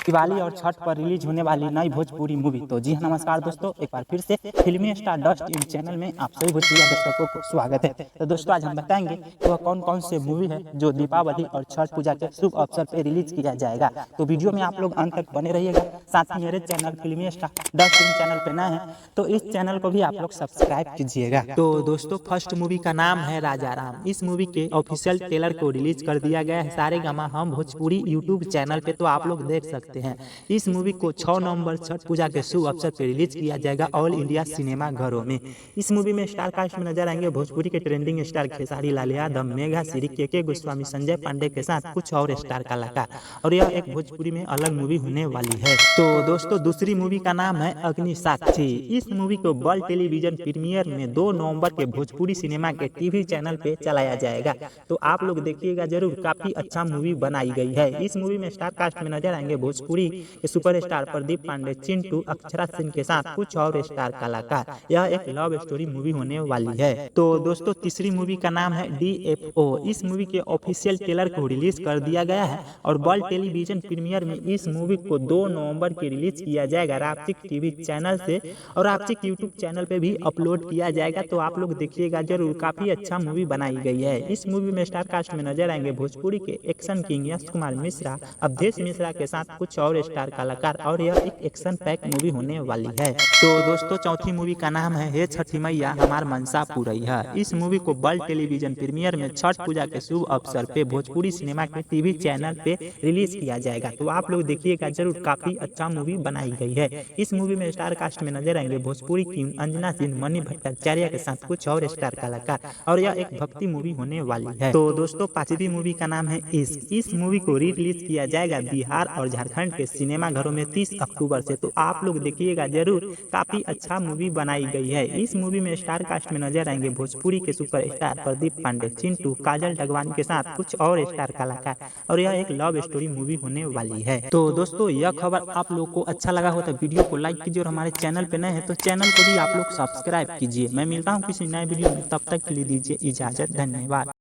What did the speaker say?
दिवाली और छठ पर रिलीज होने वाली नई भोजपुरी मूवी। तो जी हाँ, नमस्कार दोस्तों, एक बार फिर से फिल्मी स्टार डस्ट इन चैनल में आप सभी भोजपुरी दर्शकों को स्वागत है। तो दोस्तों, आज हम बताएंगे कि वह कौन कौन से मूवी है जो दीपावली और छठ पूजा के शुभ अवसर पर रिलीज किया जाएगा। तो वीडियो में आप लोग अंत तक बने रहिएगा। साथ ही मेरे चैनल फिल्मी स्टार डस्ट इन चैनल पर नए हैं तो इस चैनल को भी आप लोग सब्सक्राइब कीजिएगा। तो दोस्तों, फर्स्ट मूवी का नाम है राजा राम। इस मूवी के ऑफिशियल ट्रेलर को रिलीज कर दिया गया है सारेगामा हम भोजपुरी यूट्यूब चैनल पे, तो आप लोग देख सकते हैं। इस मूवी को 6 नवंबर छठ पूजा के शुभ अवसर पर रिलीज किया जाएगा ऑल इंडिया सिनेमा घरों में। इस मूवी में स्टार कास्ट में नजर आएंगे भोजपुरी के ट्रेंडिंग स्टार खेसारी लाल यादव, मेघा श्री, के गोस्वामी, संजय पांडे के साथ कुछ और स्टार कलाकार, और यह एक भोजपुरी में अलग मूवी होने वाली है। तो दोस्तों, दूसरी मूवी का नाम है अग्नि साक्षी। इस मूवी को वर्ल्ड टेलीविजन प्रीमियर में 2 नवंबर के भोजपुरी सिनेमा के टीवी चैनल पे चलाया जाएगा। तो आप लोग देखिएगा जरूर, काफी अच्छा मूवी बनाई गई है। इस मूवी में स्टार कास्ट में नजर आएंगे भोजपुरी के सुपरस्टार प्रदीप पांडे, चिंटू, अक्षरा सिंह के साथ कुछ और स्टार कलाकार। यह एक लव स्टोरी मूवी होने वाली है। तो दोस्तों, तीसरी मूवी का नाम है DFO। इस मूवी के ऑफिशियल ट्रेलर को रिलीज कर दिया गया है और वर्ल्ड टेलीविजन प्रीमियर में इस मूवी को 2 नवंबर की रिलीज किया जाएगा रापचिक टीवी चैनल से, और रापचिक यूट्यूब चैनल पे भी अपलोड किया जाएगा। तो आप लोग देखिएगा जरूर, काफी अच्छा मूवी बनाई गई है। इस मूवी में स्टार कास्ट में नजर आएंगे भोजपुरी के एक्शन किंग यश कुमार मिश्रा, अवधेश मिश्रा के साथ कुछ और स्टार कलाकार, और यह एक एक्शन पैक मूवी होने वाली है। तो दोस्तों, चौथी मूवी का नाम है हे छठी मैया हमार मनसा पुरैया। इस मूवी को वर्ल्ड टेलीविजन प्रीमियर में छठ पूजा के शुभ अवसर पे भोजपुरी सिनेमा के टीवी चैनल पे रिलीज किया जाएगा। तो आप लोग देखिएगा जरूर, काफी अच्छा मूवी बनाई गई है। इस मूवी में स्टार कास्ट में नजर आएंगे भोजपुरी किंग अंजना सिंह, मणि भट्टाचार्य के साथ कुछ और स्टार कलाकार, और यह एक भक्ति मूवी होने वाली है। तो दोस्तों, पांचवी मूवी का नाम है इश्क। इस मूवी को रिलीज किया जाएगा बिहार और झारखंड के सिनेमा घरों में 30 अक्टूबर से। तो आप लोग देखिएगा जरूर, काफी अच्छा मूवी बनाई गई है। इस मूवी में स्टार कास्ट में नजर आएंगे भोजपुरी के सुपरस्टार प्रदीप पांडे, चिंटू, काजल डगवानी के साथ कुछ और स्टार कलाकार, और यह एक लव स्टोरी मूवी होने वाली है। तो दोस्तों, यह खबर आप लोग को अच्छा लगा हो तो वीडियो को लाइक कीजिए, और हमारे चैनल पे नए हैं तो चैनल को भी आप लोग सब्सक्राइब कीजिए। मैं मिलता हूँ किसी नए वीडियो में, तब तक के लिए दीजिए इजाजत। धन्यवाद।